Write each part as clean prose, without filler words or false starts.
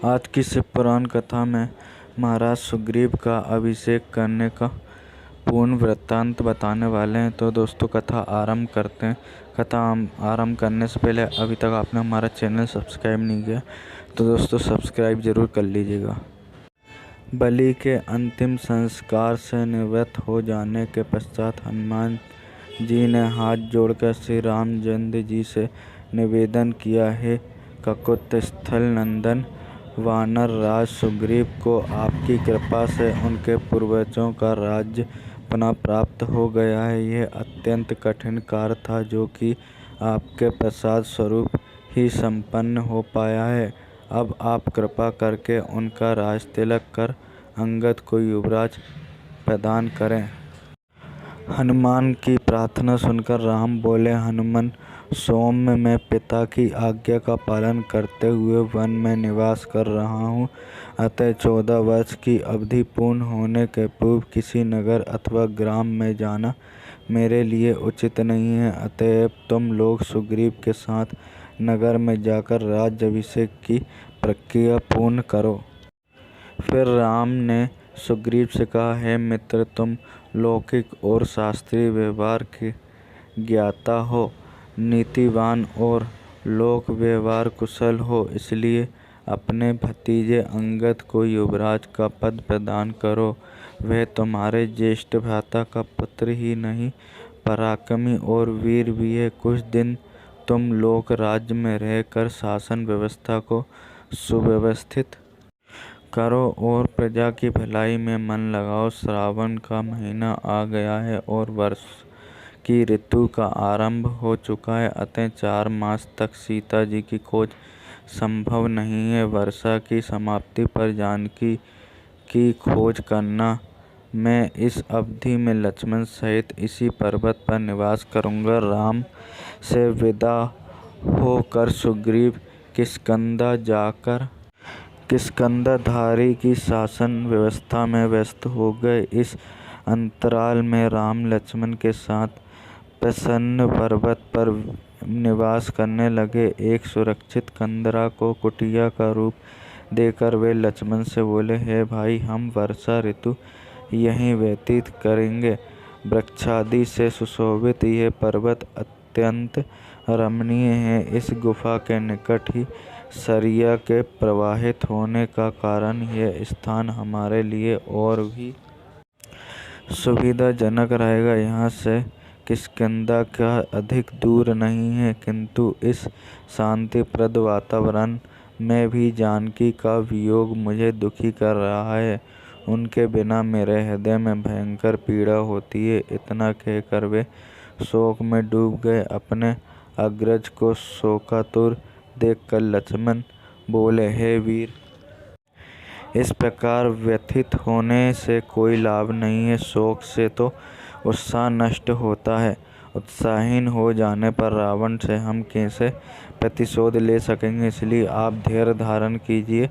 आज की शिव पुराण कथा में महाराज सुग्रीव का अभिषेक करने का पूर्ण वृत्तांत बताने वाले हैं। तो दोस्तों कथा आरंभ करते हैं। कथा आरंभ करने से पहले अभी तक आपने हमारा चैनल सब्सक्राइब नहीं किया तो दोस्तों सब्सक्राइब जरूर कर लीजिएगा। बलि के अंतिम संस्कार से निवृत्त हो जाने के पश्चात हनुमान जी ने हाथ जोड़कर श्री रामचंद्र जी से निवेदन किया, हे ककुत स्थल नंदन वानर राज सुग्रीव को आपकी कृपा से उनके पूर्वजों का राज्य पुनः प्राप्त हो गया है। यह अत्यंत कठिन कार्य था जो कि आपके प्रसाद स्वरूप ही संपन्न हो पाया है। अब आप कृपा करके उनका राज तिलक कर अंगद को युवराज प्रदान करें। हनुमान की प्रार्थना सुनकर राम बोले, हनुमान सौम्य मैं पिता की आज्ञा का पालन करते हुए वन में निवास कर रहा हूँ। अतः 14 वर्ष की अवधि पूर्ण होने के पूर्व किसी नगर अथवा ग्राम में जाना मेरे लिए उचित नहीं है। अतएव तुम लोग सुग्रीव के साथ नगर में जाकर राज्याभिषेक की प्रक्रिया पूर्ण करो। फिर राम ने सुग्रीव से कहा, हे मित्र, तुम लौकिक और शास्त्रीय व्यवहार के ज्ञाता हो, नीतिवान और लोक व्यवहार कुशल हो, इसलिए अपने भतीजे अंगद को युवराज का पद प्रदान करो। वह तुम्हारे ज्येष्ठ भ्राता का पुत्र ही नहीं पराक्रमी और वीर भी है। कुछ दिन तुम लोक राज्य में रहकर शासन व्यवस्था को सुव्यवस्थित करो और प्रजा की भलाई में मन लगाओ। श्रावण का महीना आ गया है और वर्ष की ऋतु का आरंभ हो चुका है। अतः 4 मास तक सीता जी की खोज संभव नहीं है। वर्षा की समाप्ति पर जानकी की खोज करना। मैं इस अवधि में लक्ष्मण सहित इसी पर्वत पर निवास करूंगा। राम से विदा होकर सुग्रीव किष्किंधा जाकर किष्किंधाधारी की शासन व्यवस्था में व्यस्त हो गए। इस अंतराल में राम लक्ष्मण के साथ प्रसन्न पर्वत पर निवास करने लगे। एक सुरक्षित कंदरा को कुटिया का रूप देकर वे लक्ष्मण से बोले, हे भाई, हम वर्षा ऋतु यहीं व्यतीत करेंगे। वृक्षादि से सुशोभित यह पर्वत अत्यंत रमणीय है। इस गुफा के निकट ही सरिया के प्रवाहित होने का कारण यह स्थान हमारे लिए और भी सुविधाजनक रहेगा। यहाँ से किष्किंधा का अधिक दूर नहीं है, किंतु इस शांतिप्रद वातावरण में भी जानकी का वियोग मुझे दुखी कर रहा है। उनके बिना मेरे हृदय में भयंकर पीड़ा होती है। इतना कहकर वे शोक में डूब गए। अपने अग्रज को शोकातुर देखकर लक्ष्मण बोले, हे वीर, इस प्रकार व्यथित होने से कोई लाभ नहीं है। शोक से तो उत्साह नष्ट होता है। उत्साहीन हो जाने पर रावण से हम कैसे प्रतिशोध ले सकेंगे। इसलिए आप धैर्य धारण कीजिए।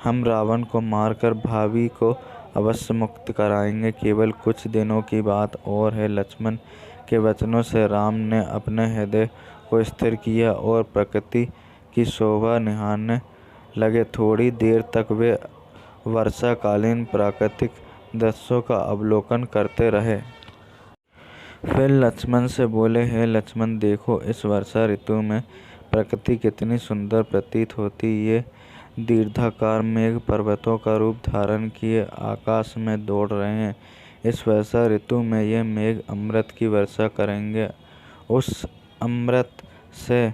हम रावण को मारकर भावी को अवश्य मुक्त कराएंगे। केवल कुछ दिनों की बात और है। लक्ष्मण के वचनों से राम ने अपने हृदय को स्थिर किया और प्रकृति की शोभा निहारने लगे। थोड़ी देर तक वे वर्षाकालीन प्राकृतिक दृश्यों का अवलोकन करते रहे। फिर लक्ष्मण से बोले, हे लक्ष्मण, देखो, इस वर्षा ऋतु में प्रकृति कितनी सुंदर प्रतीत होती। ये दीर्घाकार मेघ पर्वतों का रूप धारण किए आकाश में दौड़ रहे हैं। इस वर्षा ऋतु में ये मेघ अमृत की वर्षा करेंगे। उस अमृत से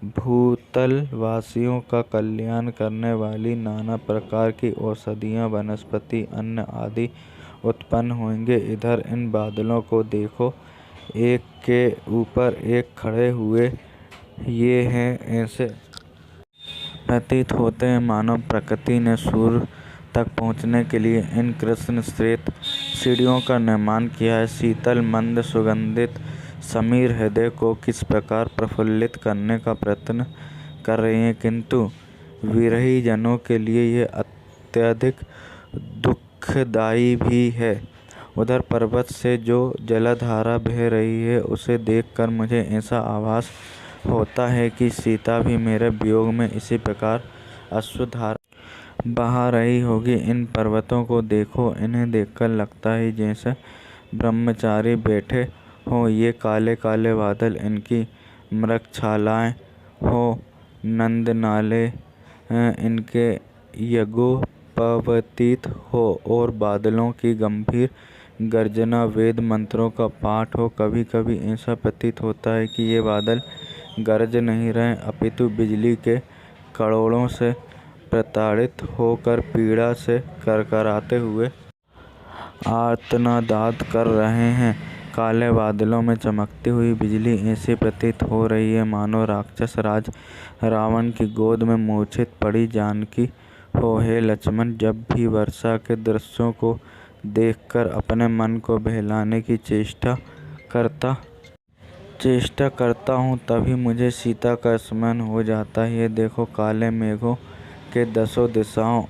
भूतल वासियों का कल्याण करने वाली नाना प्रकार की औषधियाँ, वनस्पति, अन्न आदि उत्पन्न होंगे। इधर इन बादलों को देखो, एक के ऊपर एक खड़े हुए ये हैं। ऐसे प्रतीत होते हैं मानो प्रकृति ने सूर्य तक पहुँचने के लिए इन कृष्ण श्वेत सीढ़ियों का निर्माण किया है। शीतल मंद सुगंधित समीर हृदय को किस प्रकार प्रफुल्लित करने का प्रयत्न कर रही हैं, किंतु विरही जनों के लिए यह अत्यधिक दुखदायी भी है। उधर पर्वत से जो जलधारा बह रही है उसे देखकर मुझे ऐसा आभास होता है कि सीता भी मेरे वियोग में इसी प्रकार अश्रुधारा बहा रही होगी। इन पर्वतों को देखो, इन्हें देखकर लगता है जैसे ब्रह्मचारी बैठे हों। ये काले काले बादल, इनकी मृगछालाएँ हो, नंदनाले इनके यज्ञोपवीत हो और बादलों की गंभीर गर्जना वेद मंत्रों का पाठ हो। कभी कभी ऐसा प्रतीत होता है कि ये बादल गरज नहीं रहे, अपितु बिजली के कड़ों से प्रताड़ित होकर पीड़ा से करकराते हुए आर्तनाद कर रहे हैं। काले बादलों में चमकती हुई बिजली ऐसी प्रतीत हो रही है मानो राक्षस राज रावण की गोद में मूर्छित पड़ी जानकी हो। हे लक्ष्मण, जब भी वर्षा के दृश्यों को देखकर अपने मन को बहलाने की चेष्टा करता हूँ, तभी मुझे सीता का स्मरण हो जाता है। ये देखो, काले मेघों के दसों दिशाओं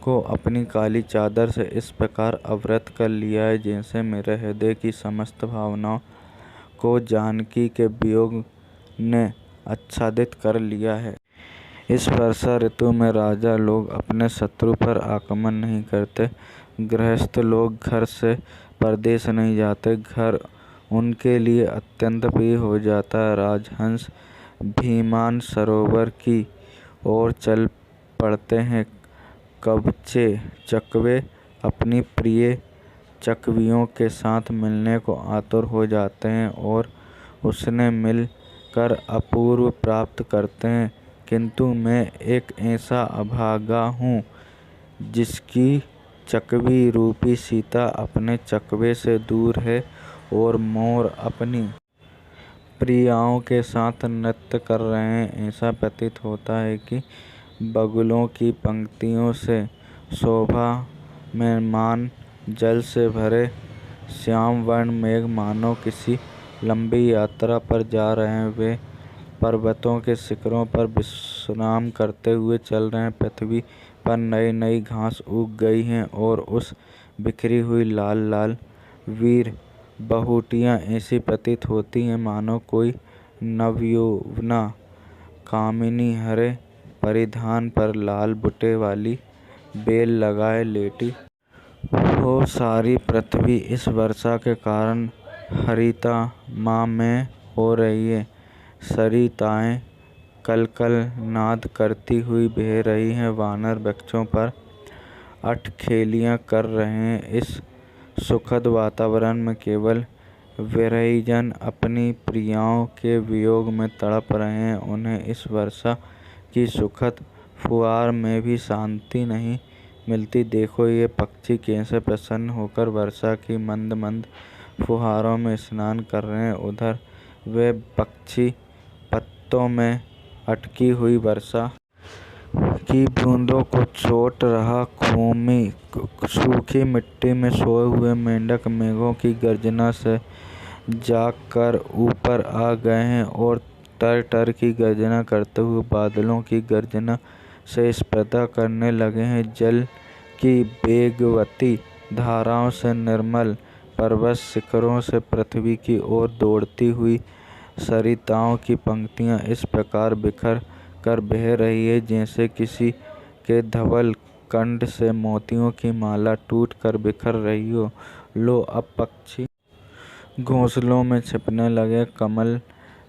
को अपनी काली चादर से इस प्रकार आवृत कर लिया है जैसे मेरे हृदय की समस्त भावनाओं को जानकी के वियोग ने आच्छादित कर लिया है। इस वर्षा ऋतु में राजा लोग अपने शत्रु पर आक्रमण नहीं करते, गृहस्थ लोग घर से परदेश नहीं जाते, घर उनके लिए अत्यंत प्रिय हो जाता है। राजहंस भीमान सरोवर की ओर चल पड़ते हैं। कबचे चकवे अपनी प्रिय चकवियों के साथ मिलने को आतुर हो जाते हैं और उसने मिल कर अपूर्व प्राप्त करते हैं। किंतु मैं एक ऐसा अभागा हूँ जिसकी चकवी रूपी सीता अपने चकवे से दूर है और मोर अपनी प्रियाओं के साथ नृत्य कर रहे हैं। ऐसा प्रतीत होता है कि बगुलों की पंक्तियों से शोभा में मान जल से भरे श्याम वर्ण मेघ मानो किसी लंबी यात्रा पर जा रहे हैं। वे पर्वतों के शिखरों पर विश्राम करते हुए चल रहे हैं। पृथ्वी पर नई नई घास उग गई हैं और उस बिखरी हुई लाल लाल वीर बहुटियाँ ऐसी प्रतीत होती हैं मानो कोई नवयौवना कामिनी हरे परिधान पर लाल बुटे वाली बेल लगाए लेटी हो। सारी पृथ्वी इस वर्षा के कारण हरितामय हो रही है। सरिताएं कलकल नाद करती हुई बह रही हैं। वानर वृक्षों पर अठखेलियाँ कर रहे हैं। इस सुखद वातावरण में केवल विरहीजन अपनी प्रियाओं के वियोग में तड़प रहे हैं। उन्हें इस वर्षा की सुखद फुहार में भी शांति नहीं मिलती। देखो, ये पक्षी कैसे प्रसन्न होकर वर्षा की मंद मंद फुहारों में स्नान कर रहे हैं। उधर वे पक्षी पत्तों में अटकी हुई वर्षा की बूंदों को चोट रहा। सूखी मिट्टी में सोए हुए मेंढक मेघों की गर्जना से जाग कर ऊपर आ गए हैं और टर टर की गर्जना करते हुए बादलों की गर्जना से स्पर्धा करने लगे हैं। जल की वेगवती धाराओं से निर्मल पर्वत शिखरों से पृथ्वी की ओर दौड़ती हुई सरिताओं की पंक्तियाँ इस प्रकार बिखर कर बह रही है जैसे किसी के धवल कंठ से मोतियों की माला टूट कर बिखर रही हो। लो, अब पक्षी घोंसलों में छिपने लगे, कमल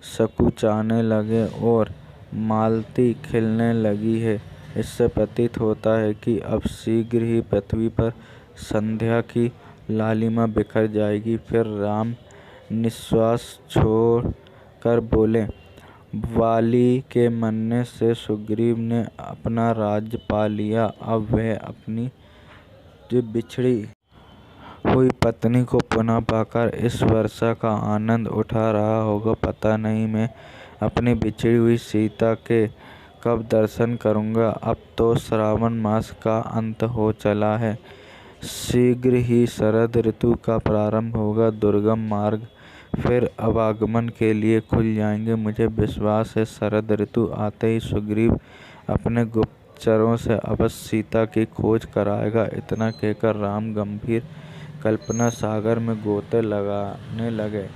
सकुचाने लगे और मालती खिलने लगी है। इससे प्रतीत होता है कि अब शीघ्र ही पृथ्वी पर संध्या की लालिमा बिखर जाएगी। फिर राम निश्वास छोड़ कर बोले, वाली के मरने से सुग्रीव ने अपना राज्य पा लिया। अब वह अपनी बिछड़ी हुई पत्नी को पुनः पाकर इस वर्षा का आनंद उठा रहा होगा। पता नहीं मैं अपनी बिछड़ी हुई सीता के कब दर्शन करूंगा। अब तो श्रावण मास का अंत हो चला है। शीघ्र ही शरद ऋतु का प्रारंभ होगा। दुर्गम मार्ग फिर आवागमन के लिए खुल जाएंगे। मुझे विश्वास है शरद ऋतु आते ही सुग्रीव अपने गुप्तचरों से अवश्य सीता की खोज कराएगा। इतना कहकर राम गंभीर कल्पना सागर में गोते लगाने लगे।